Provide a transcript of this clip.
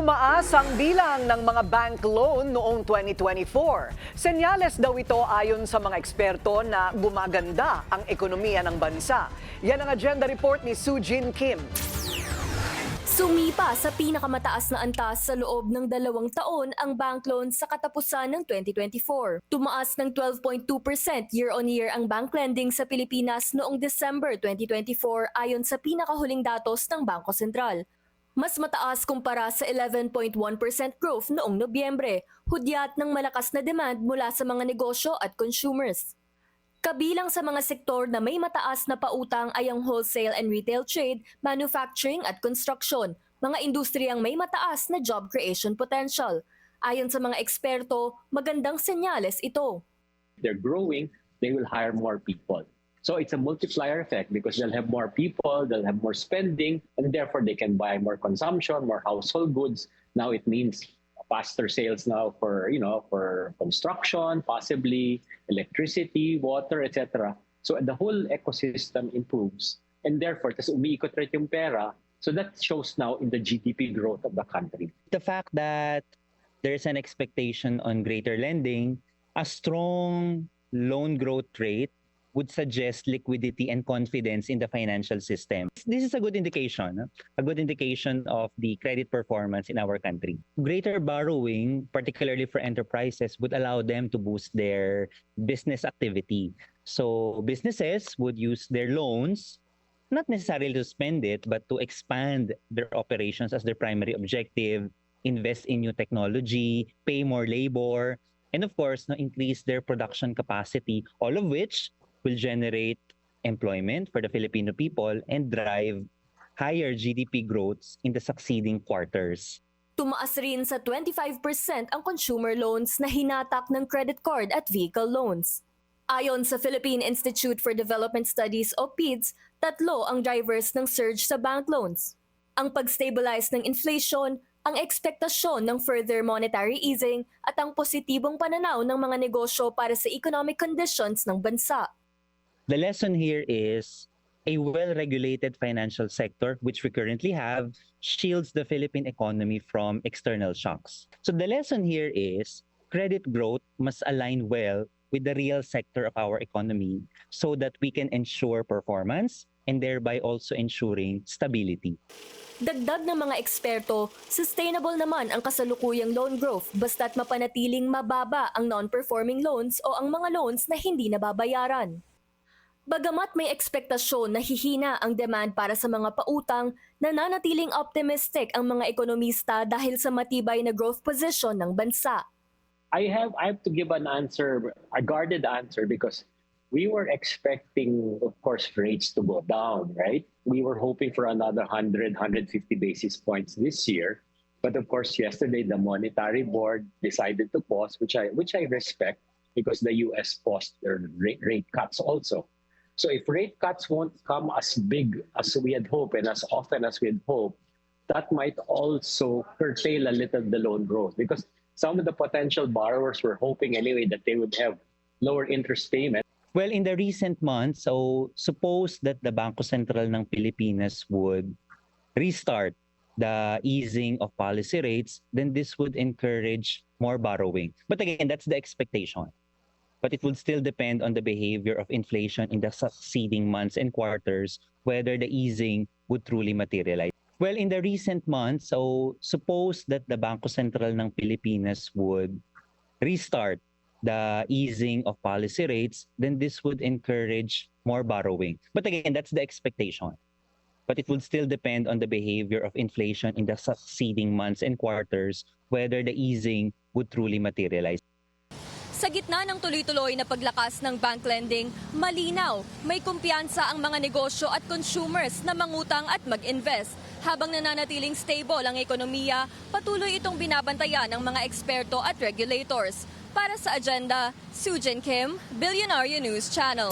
Tumaas ang bilang ng mga bank loan noong 2024. Senyales daw ito ayon sa mga eksperto na gumaganda ang ekonomiya ng bansa. Yan ang agenda report ni Sujin Kim. Sumipa sa pinakamataas na antas sa loob ng 2 taon ang bank loans sa katapusan ng 2024. Tumaas ng 12.2% year-on-year ang bank lending sa Pilipinas noong December 2024 ayon sa pinakahuling datos ng Bangko Sentral. Mas mataas kumpara sa 11.1% growth noong Nobyembre, hudyat ng malakas na demand mula sa mga negosyo at consumers. Kabilang sa mga sektor na may mataas na pautang ay ang wholesale and retail trade, manufacturing at construction, mga industriyang may mataas na job creation potential. Ayon sa mga eksperto, magandang senyales ito. They're growing, they will hire more people. So it's a multiplier effect because they'll have more people, they'll have more spending, and therefore they can buy more consumption, more household goods. Now it means faster sales now for construction, possibly electricity, water, etc. So the whole ecosystem improves, and therefore tas umiikot rin yung pera. So that shows now in the GDP growth of the country. The fact that there's an expectation on greater lending, a strong loan growth rate would suggest liquidity and confidence in the financial system. This is a good indication of the credit performance in our country. Greater borrowing, particularly for enterprises, would allow them to boost their business activity. So businesses would use their loans, not necessarily to spend it, but to expand their operations as their primary objective, invest in new technology, pay more labor, and of course, increase their production capacity, all of which will generate employment for the Filipino people and drive higher GDP growths in the succeeding quarters. Tumaas rin sa 25% ang consumer loans na hinatak ng credit card at vehicle loans. Ayon sa Philippine Institute for Development Studies o PIDS, 3 ang drivers ng surge sa bank loans. Ang pag-stabilize ng inflation, ang ekspektasyon ng further monetary easing at ang positibong pananaw ng mga negosyo para sa economic conditions ng bansa. The lesson here is a well-regulated financial sector, which we currently have, shields the Philippine economy from external shocks. So the lesson here is credit growth must align well with the real sector of our economy so that we can ensure performance and thereby also ensuring stability. Dagdag ng mga eksperto, sustainable naman ang kasalukuyang loan growth basta't mapanatiling mababa ang non-performing loans o ang mga loans na hindi nababayaran. Bagamat may ekspektasyon na hihina ang demand para sa mga pautang, nananatiling optimistic ang mga ekonomista dahil sa matibay na growth position ng bansa. I have to give an answer, a guarded answer, because we were expecting, of course, rates to go down, right? We were hoping for another 100, 150 basis points this year. But of course, yesterday, the Monetary Board decided to pause, which I respect, because the US paused their rate cuts also. So if rate cuts won't come as big as we had hoped and as often as we had hoped, that might also curtail a little the loan growth, because some of the potential borrowers were hoping anyway that they would have lower interest payments. Well, in the recent months, so suppose that the Bangko Sentral ng Pilipinas would restart the easing of policy rates, then this would encourage more borrowing. But again, that's the expectation. But it would still depend on the behavior of inflation in the succeeding months and quarters, whether the easing would truly materialize. Well, in the recent months, so suppose that the Bangko Sentral ng Pilipinas would restart the easing of policy rates, then this would encourage more borrowing. But again, that's the expectation. But it would still depend on the behavior of inflation in the succeeding months and quarters, whether the easing would truly materialize. Sa gitna ng tuloy-tuloy na paglakas ng bank lending, malinaw, may kumpiyansa ang mga negosyo at consumers na mangutang at mag-invest. Habang nananatiling stable ang ekonomiya, patuloy itong binabantayan ng mga eksperto at regulators. Para sa agenda, Sujin Kim, Billionaire News Channel.